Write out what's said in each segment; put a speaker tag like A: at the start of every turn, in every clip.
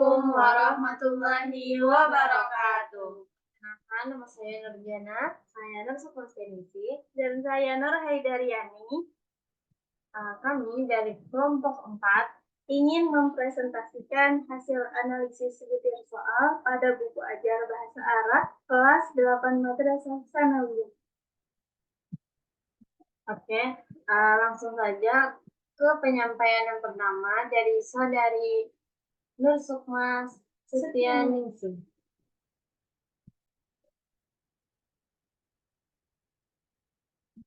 A: Assalamualaikum warahmatullahi wabarakatuh.
B: Kenalkan, nama saya Nurjana, saya Nur dan saya Nur Haidariani. Kami dari kelompok 4 ingin mempresentasikan hasil analisis butir soal pada buku ajar bahasa Arab kelas 8 Madrasah Sanawiyah. Oke, langsung saja ke penyampaian yang pertama dari saudari Nur Sukma Setianingsih.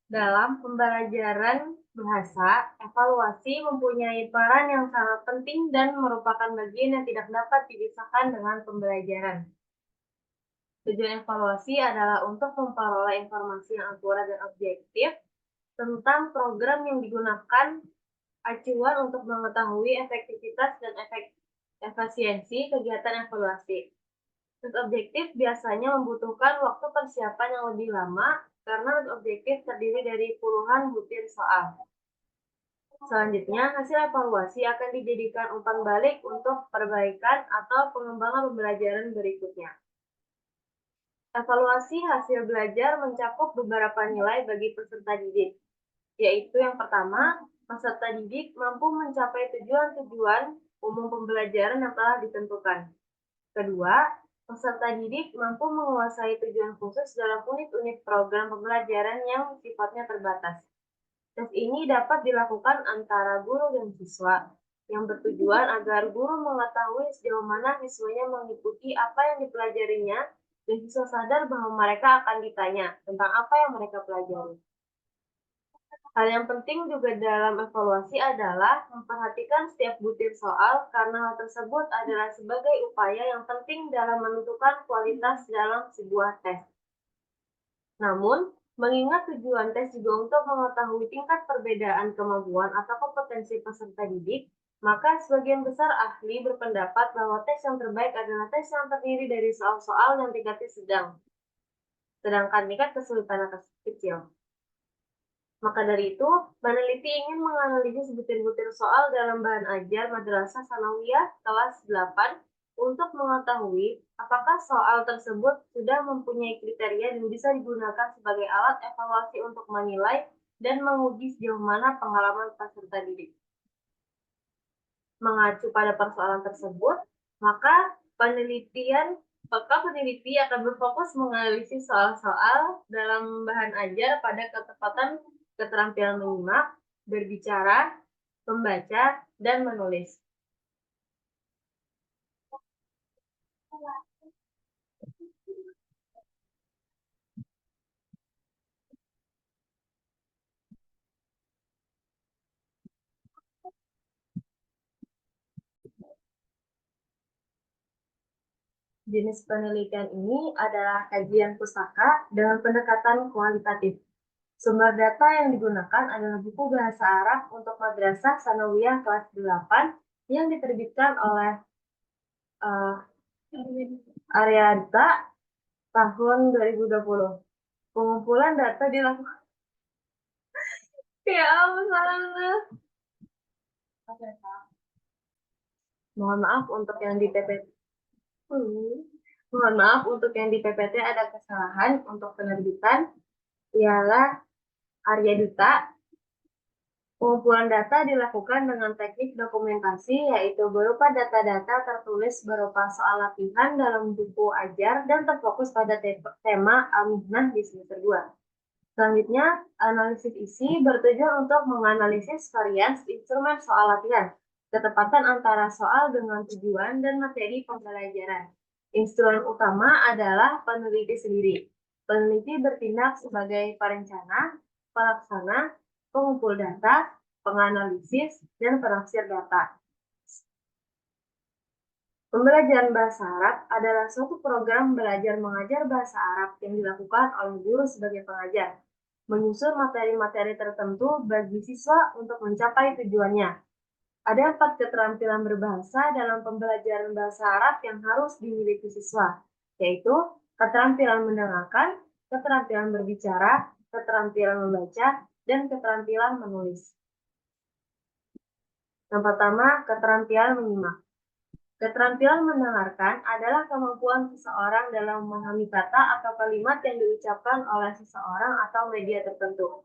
B: Dalam pembelajaran bahasa, evaluasi mempunyai peran yang sangat penting dan merupakan bagian yang tidak dapat dipisahkan dengan pembelajaran. Tujuan evaluasi adalah untuk memperoleh informasi yang akurat dan objektif tentang program yang digunakan, acuan untuk mengetahui efektivitas dan efisiensi kegiatan evaluasi. Tes objektif biasanya membutuhkan waktu persiapan yang lebih lama karena tes objektif terdiri dari puluhan butir soal. Selanjutnya, hasil evaluasi akan dijadikan umpan balik untuk perbaikan atau pengembangan pembelajaran berikutnya. Evaluasi hasil belajar mencakup beberapa nilai bagi peserta didik, yaitu yang pertama, peserta didik mampu mencapai tujuan-tujuan umum pembelajaran yang telah ditentukan. Kedua, peserta didik mampu menguasai tujuan khusus dalam unit-unit program pembelajaran yang sifatnya terbatas. Tes ini dapat dilakukan antara guru dan siswa, yang bertujuan agar guru mengetahui sejauh mana siswanya mengikuti apa yang dipelajarinya, dan siswa sadar bahwa mereka akan ditanya tentang apa yang mereka pelajari. Hal yang penting juga dalam evaluasi adalah memperhatikan setiap butir soal karena hal tersebut adalah sebagai upaya yang penting dalam menentukan kualitas dalam sebuah tes. Namun, mengingat tujuan tes juga untuk mengetahui tingkat perbedaan kemampuan atau kompetensi peserta didik, maka sebagian besar ahli berpendapat bahwa tes yang terbaik adalah tes yang terdiri dari soal-soal yang tingkatnya sedang, sedangkan tingkat kesulitan kecil. Maka dari itu, peneliti ingin menganalisis butir-butir soal dalam bahan ajar Madrasah Sanawiyah kelas 8 untuk mengetahui apakah soal tersebut sudah mempunyai kriteria dan bisa digunakan sebagai alat evaluasi untuk menilai dan menguji sejauh mana pengalaman peserta didik. Mengacu pada persoalan tersebut, maka peneliti akan berfokus menganalisis soal-soal dalam bahan ajar pada ketepatan keterampilan menyimak, berbicara, membaca, dan menulis. Jenis penelitian ini adalah kajian pustaka dengan pendekatan kualitatif. Sumber data yang digunakan adalah buku bahasa Arab untuk Madrasah Sanawiyah kelas 8 yang diterbitkan oleh Aryadta tahun 2020. Pengumpulan data dilakukan. Ya ampun, mohon maaf untuk yang di PPT. Mohon maaf untuk yang di PPT ada kesalahan untuk penerbitan. Ialah Arya Dita. Pengumpulan data dilakukan dengan teknik dokumentasi, yaitu berupa data-data tertulis berupa soal latihan dalam buku ajar dan terfokus pada tema Al-Mihnah di semester 2. Selanjutnya, analisis isi bertujuan untuk menganalisis varians instrumen soal latihan, ketepatan antara soal dengan tujuan dan materi pembelajaran. Instrumen utama adalah peneliti sendiri. Peneliti bertindak sebagai perencana, pelaksana, pengumpul data, penganalisis, dan penafsir data. Pembelajaran bahasa Arab adalah suatu program belajar mengajar bahasa Arab yang dilakukan oleh guru sebagai pengajar, menyusun materi-materi tertentu bagi siswa untuk mencapai tujuannya. Ada 4 keterampilan berbahasa dalam pembelajaran bahasa Arab yang harus dimiliki siswa, yaitu keterampilan mendengarkan, keterampilan berbicara, keterampilan membaca, dan keterampilan menulis. Yang pertama, keterampilan menyimak. Keterampilan mendengarkan adalah kemampuan seseorang dalam memahami kata atau kalimat yang diucapkan oleh seseorang atau media tertentu.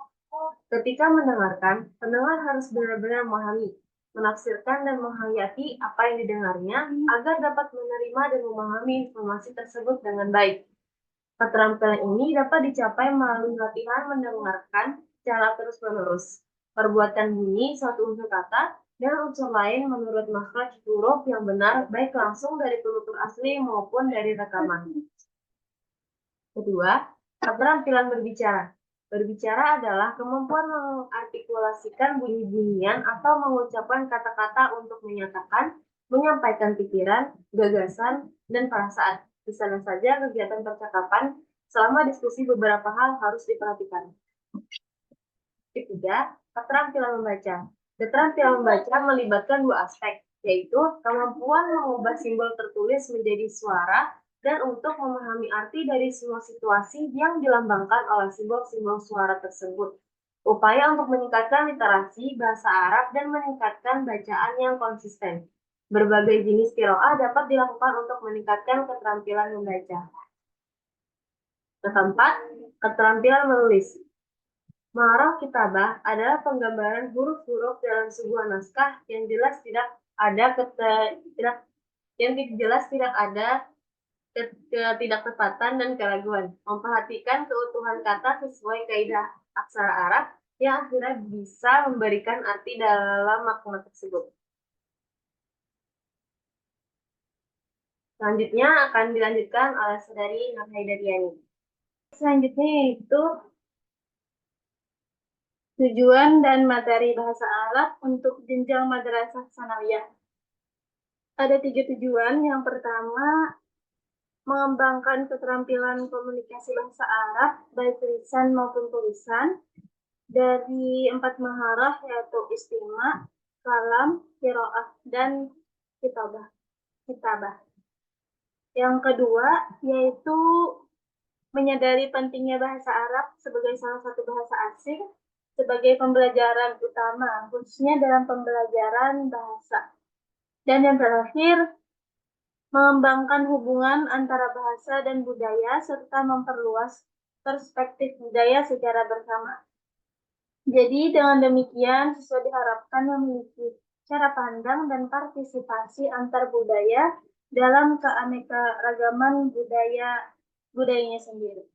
B: Ketika mendengarkan, pendengar harus benar-benar memahami, menafsirkan dan menghayati apa yang didengarnya agar dapat menerima dan memahami informasi tersebut dengan baik. Keterampilan ini dapat dicapai melalui latihan mendengarkan secara terus-menerus, perbuatan bunyi suatu unsur kata, dan unsur lain menurut makhraj huruf yang benar baik langsung dari penutur asli maupun dari rekaman. Kedua, keterampilan berbicara. Berbicara adalah kemampuan mengartikulasikan bunyi-bunyian atau mengucapkan kata-kata untuk menyatakan, menyampaikan pikiran, gagasan, dan perasaan. Di sana saja kegiatan percakapan selama diskusi beberapa hal harus diperhatikan. Ketiga, keterampilan membaca. Keterampilan membaca melibatkan dua aspek, yaitu kemampuan mengubah simbol tertulis menjadi suara dan untuk memahami arti dari semua situasi yang dilambangkan oleh simbol-simbol suara tersebut. Upaya untuk meningkatkan literasi bahasa Arab dan meningkatkan bacaan yang konsisten. Berbagai jenis qiraah dapat dilakukan untuk meningkatkan keterampilan membaca. Keempat, keterampilan menulis. Maharah kitabah adalah penggambaran huruf-huruf dalam sebuah naskah yang jelas tidak ada ketidaktepatan dan keraguan. Memperhatikan keutuhan kata sesuai kaidah aksara Arab yang akhirnya bisa memberikan arti dalam makna tersebut. Selanjutnya akan dilanjutkan oleh Saudari Nur Haidariani. Selanjutnya yaitu tujuan dan materi bahasa Arab untuk jenjang madrasah sanawiyah. Ada 3 tujuan. Yang pertama, mengembangkan keterampilan komunikasi bahasa Arab, baik lisan maupun tulisan, dari 4 maharah yaitu istima, kalam, qiraah, dan kitabah. Yang kedua, yaitu menyadari pentingnya bahasa Arab sebagai salah satu bahasa asing sebagai pembelajaran utama, khususnya dalam pembelajaran bahasa. Dan yang terakhir, mengembangkan hubungan antara bahasa dan budaya serta memperluas perspektif budaya secara bersama. Jadi dengan demikian siswa diharapkan memiliki cara pandang dan partisipasi antar budaya dalam keanekaragaman budayanya sendiri.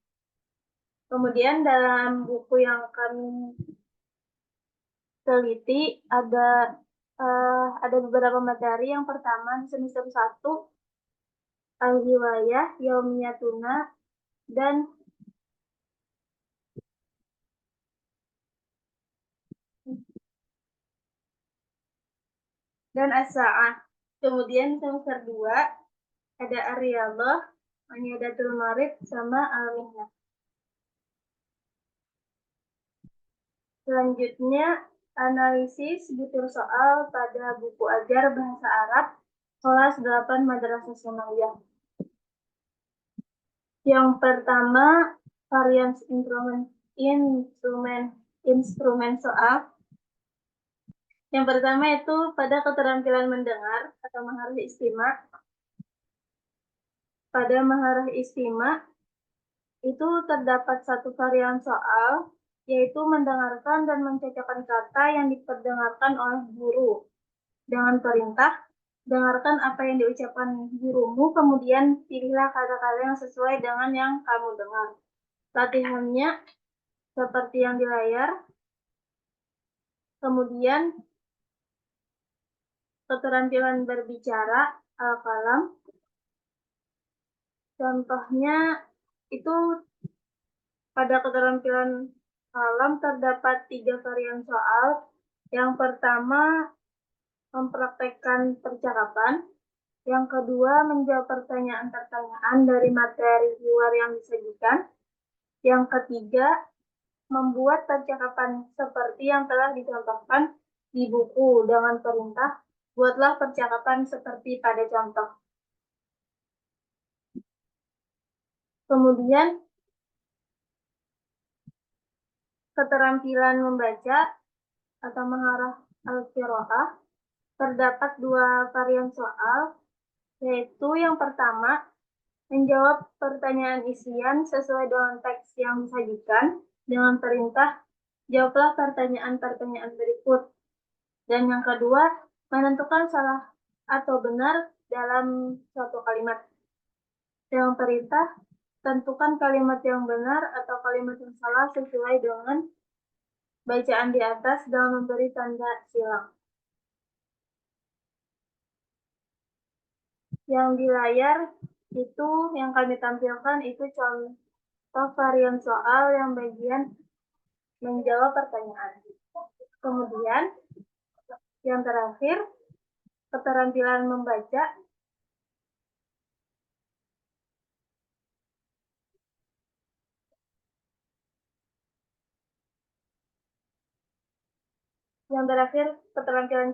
B: Kemudian dalam buku yang kami teliti ada beberapa materi. Yang pertama di semester 1 Al-Hiwayah, Yaumiyatuna, dan As-Sa'ah. Kemudian semester 2 ada Ar-Riyadhah, Manyadatul Marif, sama Al-Mihnah. Selanjutnya analisis butir soal pada buku ajar bahasa Arab kelas 8 Madrasah Sanawiyah. Yang pertama, varian instrumen soal. Yang pertama itu pada keterampilan mendengar atau maharah istima. Pada maharah istima itu terdapat satu varian soal, yaitu mendengarkan dan mencocokkan kata yang diperdengarkan oleh guru. Dengan perintah, dengarkan apa yang diucapkan gurumu, kemudian pilihlah kata-kata yang sesuai dengan yang kamu dengar. Latihannya seperti yang di layar. Kemudian keterampilan berbicara al-kalam. Contohnya itu pada keterampilan kalam terdapat 3 varian soal. Yang pertama, mempraktekkan percakapan. Yang kedua, menjawab pertanyaan-pertanyaan dari materi luar yang disajikan. Yang ketiga, membuat percakapan seperti yang telah dicontohkan di buku dengan perintah, buatlah percakapan seperti pada contoh. Kemudian, keterampilan membaca atau maharah al-qiraah terdapat 2 varian soal. yaitu yang pertama, menjawab pertanyaan isian sesuai dengan teks yang disajikan dengan perintah jawablah pertanyaan-pertanyaan berikut. Dan yang kedua, menentukan salah atau benar dalam suatu kalimat. Dengan perintah, tentukan kalimat yang benar atau kalimat yang salah sesuai dengan bacaan di atas dengan memberi tanda silang. Yang di layar itu yang kami tampilkan itu contoh varian soal yang bagian menjawab pertanyaan. Kemudian yang terakhir, keterampilan membaca. Yang terakhir, keterampilan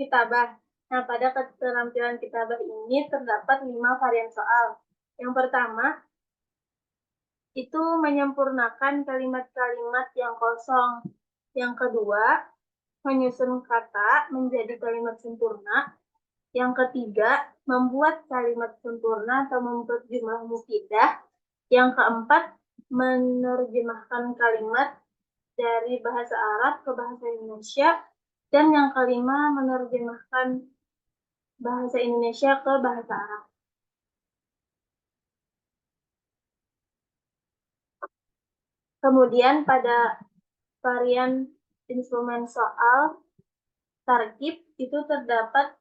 B: kitabah. Nah, pada keterampilan kitabah ini terdapat 5 varian soal. Yang pertama, itu menyempurnakan kalimat-kalimat yang kosong. Yang kedua, menyusun kata menjadi kalimat sempurna. Yang ketiga, membuat kalimat sempurna atau membuat jumlah mufidah. Yang keempat, menerjemahkan kalimat dari bahasa Arab ke bahasa Indonesia. Dan yang kelima, menerjemahkan bahasa Indonesia ke bahasa Arab. Kemudian pada varian instrumen soal tarkib itu terdapat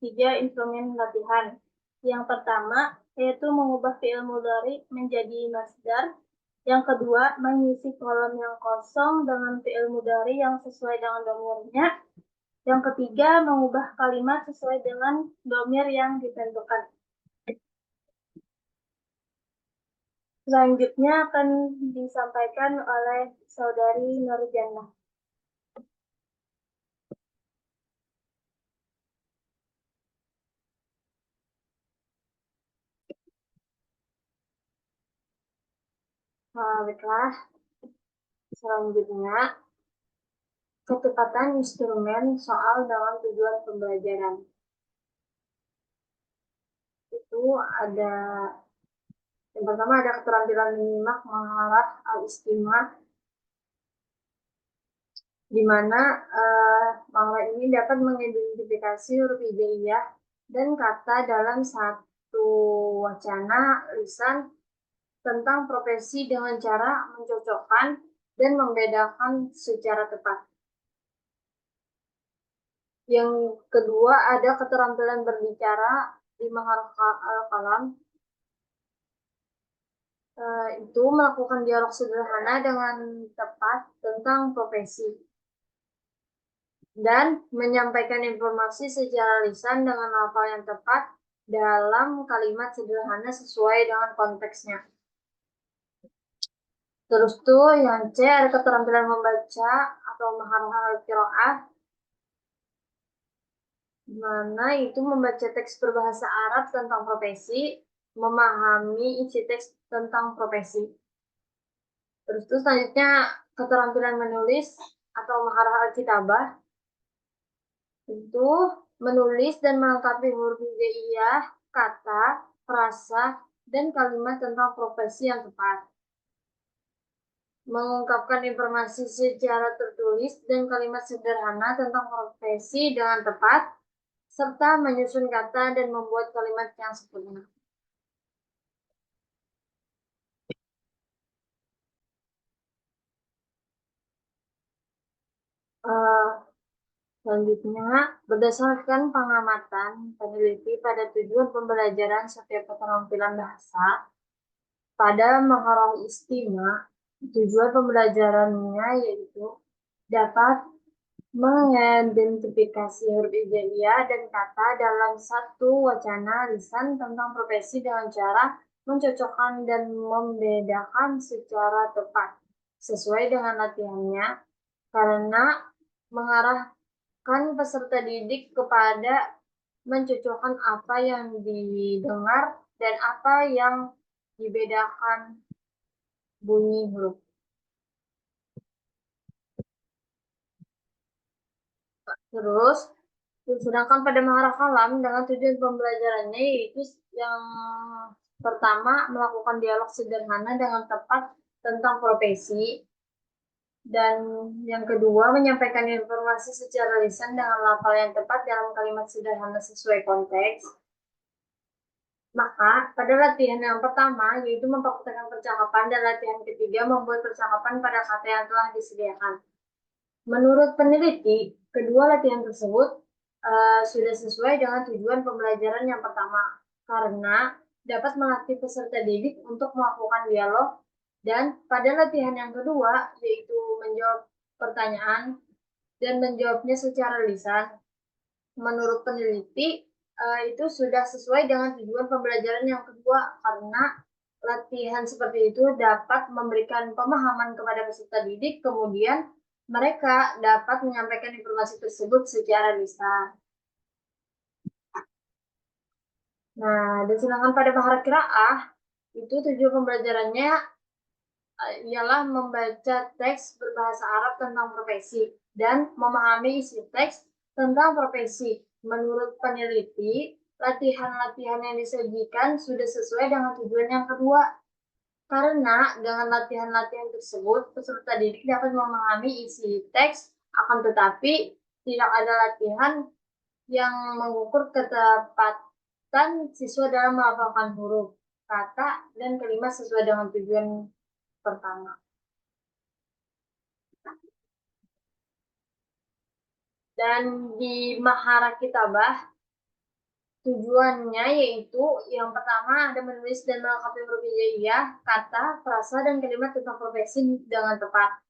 B: 3 instrumen latihan. Yang pertama yaitu mengubah fi'il mudhari menjadi masdar. Yang kedua, mengisi kolom yang kosong dengan fi'il mudhari yang sesuai dengan dhamirnya. Yang ketiga, mengubah kalimat sesuai dengan dhamir yang ditentukan. Selanjutnya akan disampaikan oleh Saudari Nurjannah. Baiklah, selanjutnya kecepatan instrumen soal dalam tujuan pembelajaran. Itu ada yang pertama ada keterampilan menyimak mengarah al-istimah, di mana mengarah ini dapat mengidentifikasi huruf hijaiyah dan kata dalam satu wacana lisan tentang profesi dengan cara mencocokkan dan membedakan secara tepat. Yang kedua ada keterampilan berbicara di maharah al-kalam, itu melakukan dialog sederhana dengan tepat tentang profesi dan menyampaikan informasi secara lisan dengan lafal yang tepat dalam kalimat sederhana sesuai dengan konteksnya. Terus tuh yang C ada keterampilan membaca atau maharah al-qiraah, di mana itu membaca teks berbahasa Arab tentang profesi, memahami isi teks tentang profesi. Terus tuh selanjutnya keterampilan menulis atau maharah al-kitabah, itu menulis dan melengkapi huruf hijaiyah, kata, frasa, dan kalimat tentang profesi yang tepat. Mengungkapkan informasi secara tertulis dan kalimat sederhana tentang profesi dengan tepat, serta menyusun kata dan membuat kalimat yang sempurna. Selanjutnya, berdasarkan pengamatan peneliti pada tujuan pembelajaran setiap keterampilan bahasa, pada maharah istimah, tujuan pembelajarannya yaitu dapat mengidentifikasi huruf hijaiyah dan kata dalam satu wacana lisan tentang profesi dengan cara mencocokkan dan membedakan secara tepat sesuai dengan latihannya, karena mengarahkan peserta didik kepada mencocokkan apa yang didengar dan apa yang dibedakan bunyi huruf. Terus Sedangkan pada Mahara Kalam dengan tujuan pembelajarannya yaitu yang pertama melakukan dialog sederhana dengan tepat tentang profesi, dan yang kedua menyampaikan informasi secara lisan dengan lafal yang tepat dalam kalimat sederhana sesuai konteks. Maka pada latihan yang pertama yaitu mempraktikkan percakapan, dan latihan ketiga membuat percakapan pada kata yang telah disediakan. Menurut peneliti, kedua latihan tersebut sudah sesuai dengan tujuan pembelajaran yang pertama, karena dapat melatih peserta didik untuk melakukan dialog, dan pada latihan yang kedua, yaitu menjawab pertanyaan dan menjawabnya secara lisan, menurut peneliti itu sudah sesuai dengan tujuan pembelajaran yang kedua, karena latihan seperti itu dapat memberikan pemahaman kepada peserta didik, kemudian mereka dapat menyampaikan informasi tersebut secara lisan. Nah, dan sedangkan pada Mahara Qiraah, itu tujuan pembelajarannya ialah membaca teks berbahasa Arab tentang profesi dan memahami isi teks tentang profesi. Menurut peneliti, latihan-latihan yang disajikan sudah sesuai dengan tujuan yang kedua, karena dengan latihan-latihan tersebut, peserta didik dapat memahami isi teks, akan tetapi tidak ada latihan yang mengukur ketepatan siswa dalam melafalkan huruf, kata, dan kalimat sesuai dengan tujuan pertama. Dan di Mahara Kitabah, tujuannya yaitu yang pertama ada menulis dan melengkapi huruf hijaiyah, kata, frasa, dan kalimat tentang profesi dengan tepat.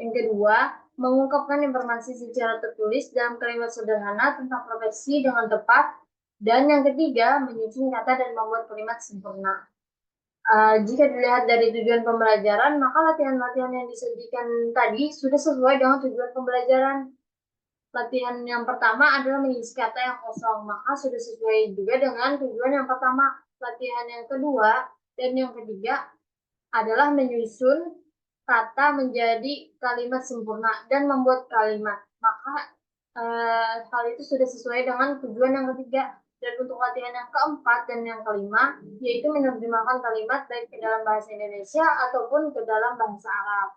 B: Yang kedua, mengungkapkan informasi secara tertulis dalam kalimat sederhana tentang profesi dengan tepat. Dan yang ketiga, menyusun kata dan membuat kalimat sempurna. Jika dilihat dari tujuan pembelajaran, maka latihan-latihan yang disajikan tadi sudah sesuai dengan tujuan pembelajaran. Latihan yang pertama adalah mengisi kata yang kosong, maka sudah sesuai juga dengan tujuan yang pertama. Latihan yang kedua dan yang ketiga adalah menyusun kata menjadi kalimat sempurna dan membuat kalimat. Maka hal itu sudah sesuai dengan tujuan yang ketiga. Dan untuk latihan yang keempat dan yang kelima, yaitu menerjemahkan kalimat baik ke dalam bahasa Indonesia ataupun ke dalam bahasa Arab.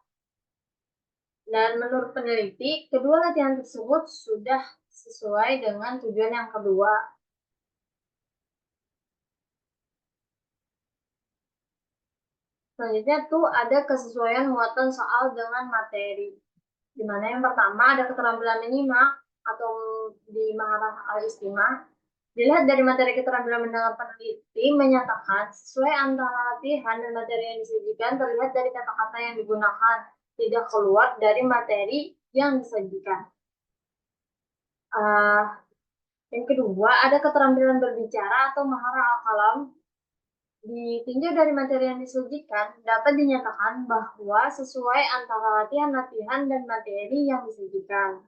B: Dan menurut peneliti, kedua latihan tersebut sudah sesuai dengan tujuan yang kedua. Selanjutnya tuh ada kesesuaian muatan soal dengan materi. Di mana yang pertama ada keterampilan menyimak atau di Mahara Al-Istimah. Dilihat dari materi keterampilan mendengar, peneliti menyatakan sesuai antara latihan dan materi yang disajikan terlihat dari kata-kata yang digunakan, tidak keluar dari materi yang disajikan. Yang kedua, ada keterampilan berbicara atau Mahara Al-Kalam. Ditinjau dari materi yang disajikan, dapat dinyatakan bahwa sesuai antara latihan-latihan dan materi yang disajikan.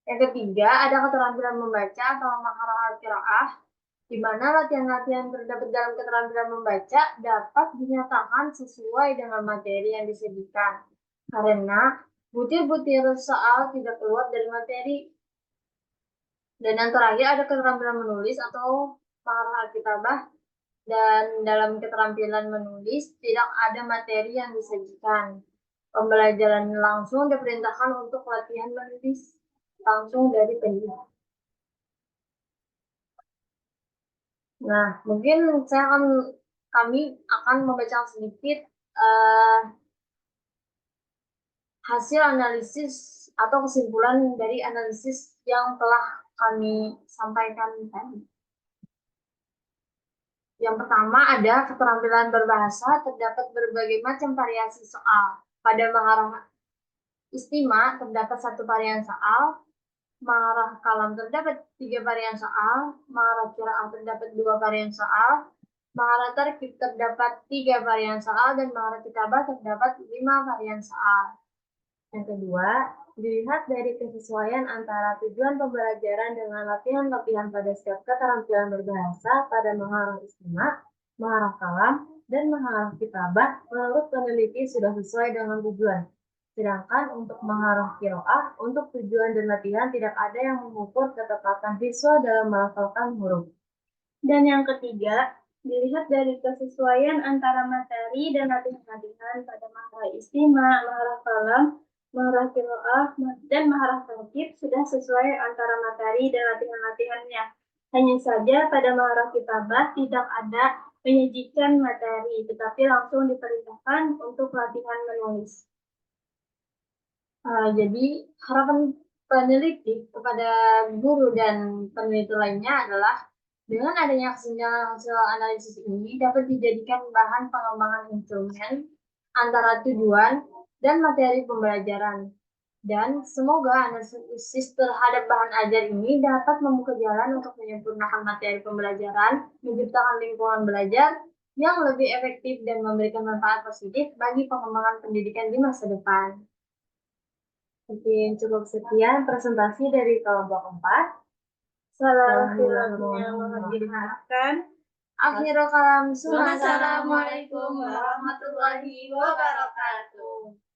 B: Yang ketiga, ada keterampilan membaca atau Mahara Al-Qiraah, di mana latihan-latihan terdapat dalam keterampilan membaca dapat dinyatakan sesuai dengan materi yang disajikan, karena butir-butir soal tidak keluar dari materi. Dan yang terakhir ada keterampilan menulis atau Mahara Al-Kitabah, dan dalam keterampilan menulis tidak ada materi yang disajikan. Pembelajaran langsung diperintahkan untuk latihan menulis langsung dari pendidik. Nah, mungkin kami akan membaca sedikit hasil analisis atau kesimpulan dari analisis yang telah kami sampaikan tadi. Yang pertama ada keterampilan berbahasa, terdapat berbagai macam variasi soal. Pada Mahara Istimah terdapat 1 varian soal, Mahara Kalam terdapat 3 varian soal, Mahara Qiraah terdapat 2 varian soal, Mahara Tarkib terdapat 3 varian soal, dan Mahara Kitabah terdapat 5 varian soal. Yang kedua, dilihat dari kesesuaian antara tujuan pembelajaran dengan latihan-latihan pada setiap keterampilan berbahasa pada Mahara Istimah, Mahara Kalam, dan Mahara Kitabah, menurut peneliti sudah sesuai dengan tujuan. Sedangkan untuk maharah qiraah, untuk tujuan dan latihan tidak ada yang mengukur ketepatan siswa dalam melafalkan huruf.
A: Dan yang ketiga, dilihat dari kesesuaian antara materi dan latihan-latihan pada maharah istima, maharah kalam, maharah qiraah, dan maharah tartib sudah sesuai antara materi dan latihan-latihannya. Hanya saja pada maharah kitabah tidak ada menyajikan materi, tetapi langsung diperintahkan untuk latihan menulis.
B: Jadi harapan peneliti kepada guru dan peneliti lainnya adalah dengan adanya kesenjangan hasil analisis ini dapat dijadikan bahan pengembangan instrumen antara tujuan dan materi pembelajaran. Dan semoga analisis terhadap bahan ajar ini dapat membuka jalan untuk menyempurnakan materi pembelajaran, menciptakan lingkungan belajar yang lebih efektif dan memberikan manfaat positif bagi pengembangan pendidikan di masa depan. Mungkin cukup sekian presentasi dari kelompok 4.
A: Salam khilafnya mohon dimaafkan.
B: Akhirul kalam.
A: Wassalamualaikum warahmatullahi wabarakatuh.